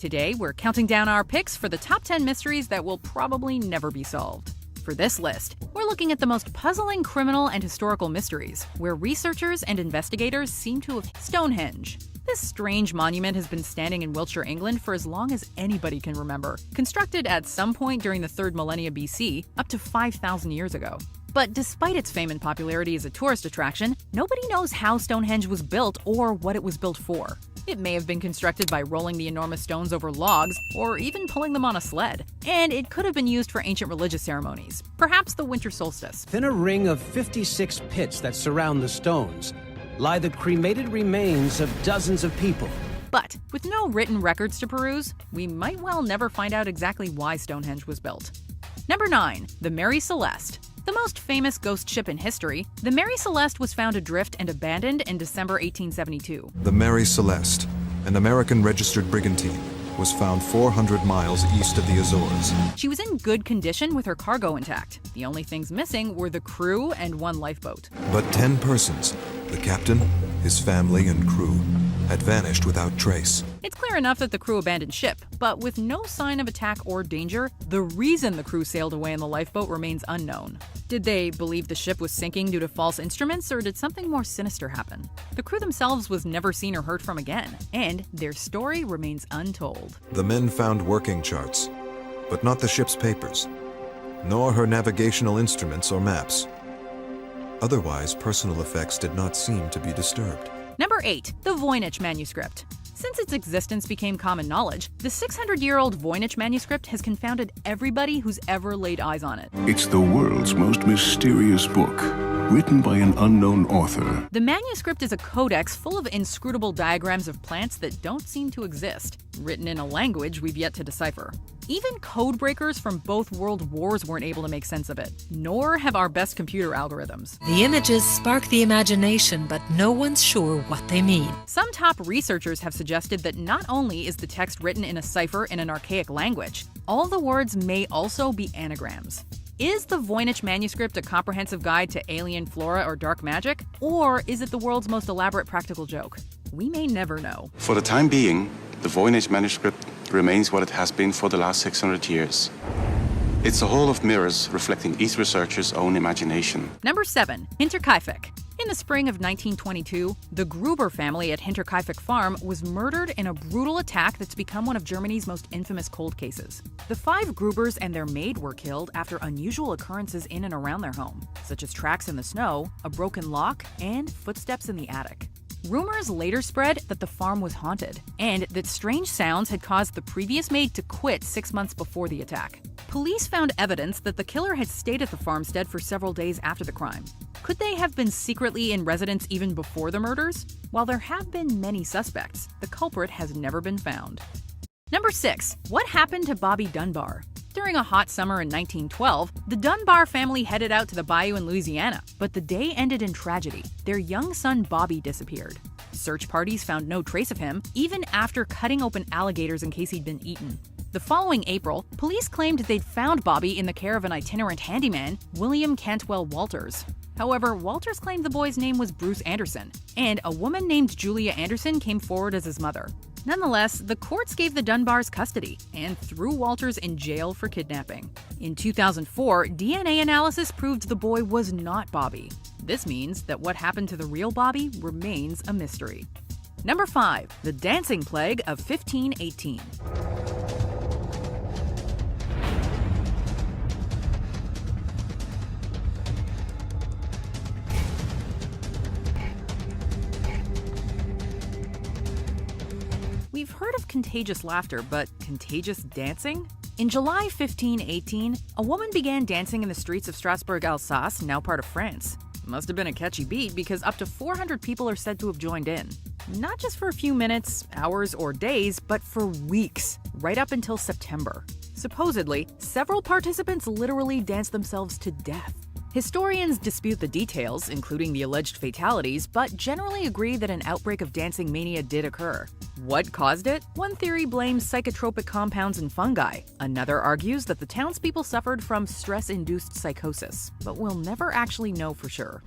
Today, we're counting down our picks for the top 10 mysteries that will probably never be solved. For this list, we're looking at the most puzzling criminal and historical mysteries, where researchers and investigators seem to have Stonehenge. This strange monument has been standing in Wiltshire, England for as long as anybody can remember, constructed at some point during the 3rd millennia BC, up to 5,000 years ago. But despite its fame and popularity as a tourist attraction, nobody knows how Stonehenge was built or what it was built for. It may have been constructed by rolling the enormous stones over logs, or even pulling them on a sled. And it could have been used for ancient religious ceremonies, perhaps the winter solstice. Within a ring of 56 pits that surround the stones lie the cremated remains of dozens of people. But with no written records to peruse, we might well never find out exactly why Stonehenge was built. Number 9. The Mary Celeste. The most famous ghost ship in history, the Mary Celeste was found adrift and abandoned in December 1872. The Mary Celeste, an American registered brigantine, was found 400 miles east of the Azores. She was in good condition with her cargo intact. The only things missing were the crew and one lifeboat. But 10 persons, the captain, his family, and crew, had vanished without trace. It's clear enough that the crew abandoned ship, but with no sign of attack or danger, the reason the crew sailed away in the lifeboat remains unknown. Did they believe the ship was sinking due to false instruments, or did something more sinister happen? The crew themselves was never seen or heard from again, and their story remains untold. The men found working charts, but not the ship's papers, nor her navigational instruments or maps. Otherwise, personal effects did not seem to be disturbed. Number 8. The Voynich Manuscript. Since its existence became common knowledge, the 600-year-old Voynich manuscript has confounded everybody who's ever laid eyes on it. It's the world's most mysterious book, written by an unknown author. The manuscript is a codex full of inscrutable diagrams of plants that don't seem to exist, written in a language we've yet to decipher. Even code breakers from both world wars weren't able to make sense of it, nor have our best computer algorithms. The images spark the imagination, but no one's sure what they mean. Some top researchers have suggested that not only is the text written in a cipher in an archaic language, all the words may also be anagrams. Is the Voynich manuscript a comprehensive guide to alien flora or dark magic? Or is it the world's most elaborate practical joke? We may never know. For the time being, the Voynich manuscript remains what it has been for the last 600 years. It's a hall of mirrors reflecting each researcher's own imagination. Number 7. Hinterkaifeck. In the spring of 1922, the Gruber family at Hinterkaifeck Farm was murdered in a brutal attack that's become one of Germany's most infamous cold cases. The 5 Grubers and their maid were killed after unusual occurrences in and around their home, such as tracks in the snow, a broken lock, and footsteps in the attic. Rumors later spread that the farm was haunted, and that strange sounds had caused the previous maid to quit 6 months before the attack. Police found evidence that the killer had stayed at the farmstead for several days after the crime. Could they have been secretly in residence even before the murders? While there have been many suspects, the culprit has never been found. Number 6. What happened to Bobby Dunbar? During a hot summer in 1912, the Dunbar family headed out to the bayou in Louisiana, but the day ended in tragedy. Their young son Bobby disappeared. Search parties found no trace of him, even after cutting open alligators in case he'd been eaten. The following April, police claimed they'd found Bobby in the care of an itinerant handyman, William Cantwell Walters. However, Walters claimed the boy's name was Bruce Anderson, and a woman named Julia Anderson came forward as his mother. Nonetheless, the courts gave the Dunbars custody and threw Walters in jail for kidnapping. In 2004, DNA analysis proved the boy was not Bobby. This means that what happened to the real Bobby remains a mystery. Number 5. The Dancing Plague of 1518. We've heard of contagious laughter, but contagious dancing? In July 1518, a woman began dancing in the streets of Strasbourg, Alsace, now part of France. Must have been a catchy beat because up to 400 people are said to have joined in. Not just for a few minutes, hours, or days, but for weeks, right up until September. Supposedly, several participants literally danced themselves to death. Historians dispute the details, including the alleged fatalities, but generally agree that an outbreak of dancing mania did occur. What caused it? One theory blames psychotropic compounds and fungi. Another argues that the townspeople suffered from stress-induced psychosis, but we'll never actually know for sure.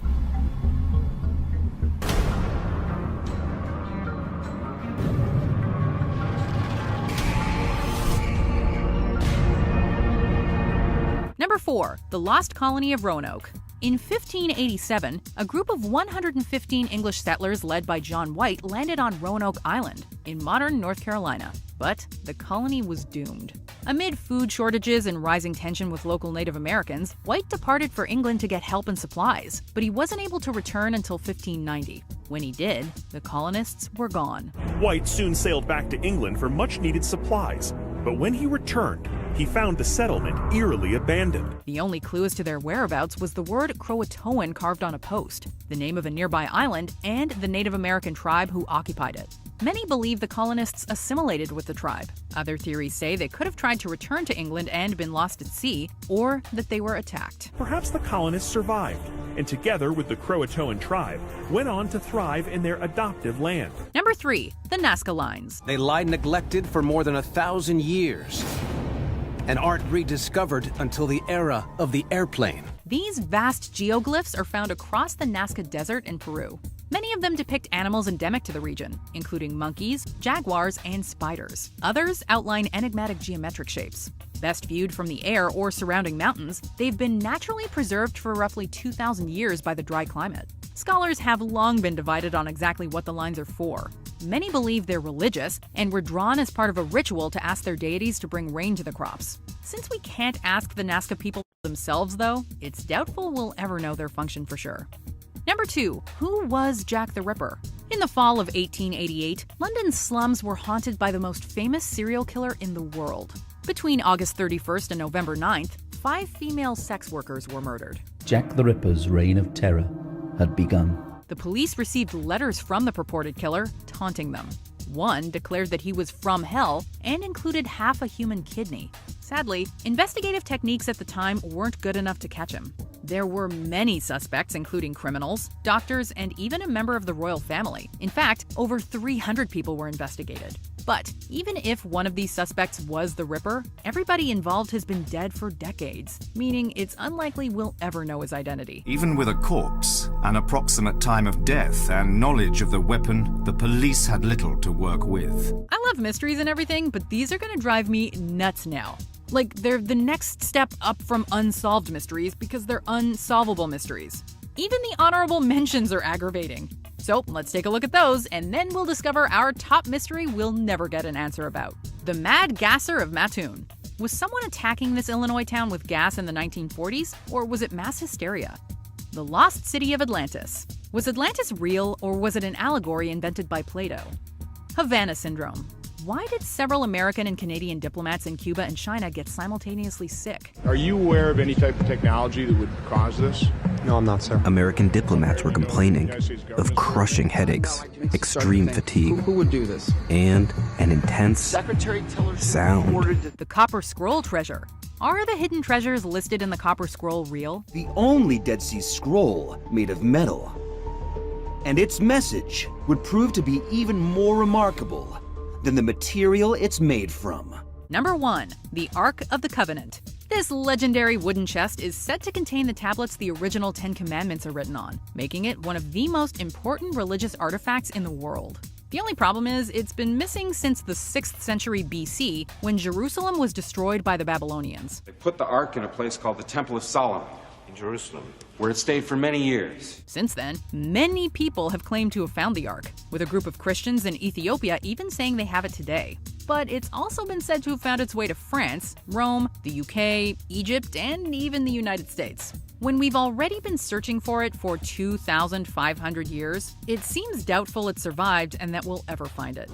Number 4. The Lost Colony of Roanoke. In 1587, a group of 115 English settlers led by John White landed on Roanoke Island in modern North Carolina. But the colony was doomed. Amid food shortages and rising tension with local Native Americans, White departed for England to get help and supplies, but he wasn't able to return until 1590. When he did, the colonists were gone. White soon sailed back to England for much-needed supplies, but when he returned, he found the settlement eerily abandoned. The only clue as to their whereabouts was the word Croatoan carved on a post, the name of a nearby island, and the Native American tribe who occupied it. Many believe the colonists assimilated with the tribe. Other theories say they could have tried to return to England and been lost at sea, or that they were attacked. Perhaps the colonists survived, and together with the Croatoan tribe, went on to thrive in their adoptive land. Number 3. The Nazca Lines. They lie neglected for more than 1,000 years and aren't rediscovered until the era of the airplane. These vast geoglyphs are found across the Nazca Desert in Peru. Many of them depict animals endemic to the region, including monkeys, jaguars, and spiders. Others outline enigmatic geometric shapes. Best viewed from the air or surrounding mountains, they've been naturally preserved for roughly 2,000 years by the dry climate. Scholars have long been divided on exactly what the lines are for. Many believe they're religious and were drawn as part of a ritual to ask their deities to bring rain to the crops. Since we can't ask the Nazca people themselves, though, it's doubtful we'll ever know their function for sure. Number 2. Who was Jack the Ripper? In the fall of 1888, London's slums were haunted by the most famous serial killer in the world. Between August 31st and November 9th, 5 female sex workers were murdered. Jack the Ripper's reign of terror had begun. The police received letters from the purported killer, taunting them. One declared that he was from hell and included half a human kidney. Sadly, investigative techniques at the time weren't good enough to catch him. There were many suspects, including criminals, doctors, and even a member of the royal family. In fact, over 300 people were investigated. But even if one of these suspects was the Ripper, everybody involved has been dead for decades, meaning it's unlikely we'll ever know his identity. Even with a corpse, an approximate time of death, and knowledge of the weapon, the police had little to work with. I love mysteries and everything, but these are gonna drive me nuts now. Like, they're the next step up from Unsolved Mysteries because they're unsolvable mysteries. Even the honorable mentions are aggravating. So let's take a look at those, and then we'll discover our top mystery we'll never get an answer about. The Mad Gasser of Mattoon. Was someone attacking this Illinois town with gas in the 1940s, or was it mass hysteria? The Lost City of Atlantis. Was Atlantis real, or was it an allegory invented by Plato? Havana Syndrome. Why did several American and Canadian diplomats in Cuba and China get simultaneously sick? Are you aware of any type of technology that would cause this? No, I'm not, sir. American diplomats were complaining of crushing headaches, extreme fatigue, who would do this? And an intense sound. The Copper Scroll treasure. Are the hidden treasures listed in the Copper Scroll real? The only Dead Sea Scroll made of metal. And its message would prove to be even more remarkable than the material it's made from. Number 1. The Ark of the Covenant. This legendary wooden chest is said to contain the tablets the original 10 Commandments are written on, making it one of the most important religious artifacts in the world. The only problem is it's been missing since the 6th century BC, when Jerusalem was destroyed by the Babylonians. They put the Ark in a place called the Temple of Solomon in Jerusalem, where it stayed for many years. Since then, many people have claimed to have found the Ark, with a group of Christians in Ethiopia even saying they have it today. But it's also been said to have found its way to France, Rome, the UK, Egypt, and even the United States. When we've already been searching for it for 2,500 years, it seems doubtful it survived and that we'll ever find it.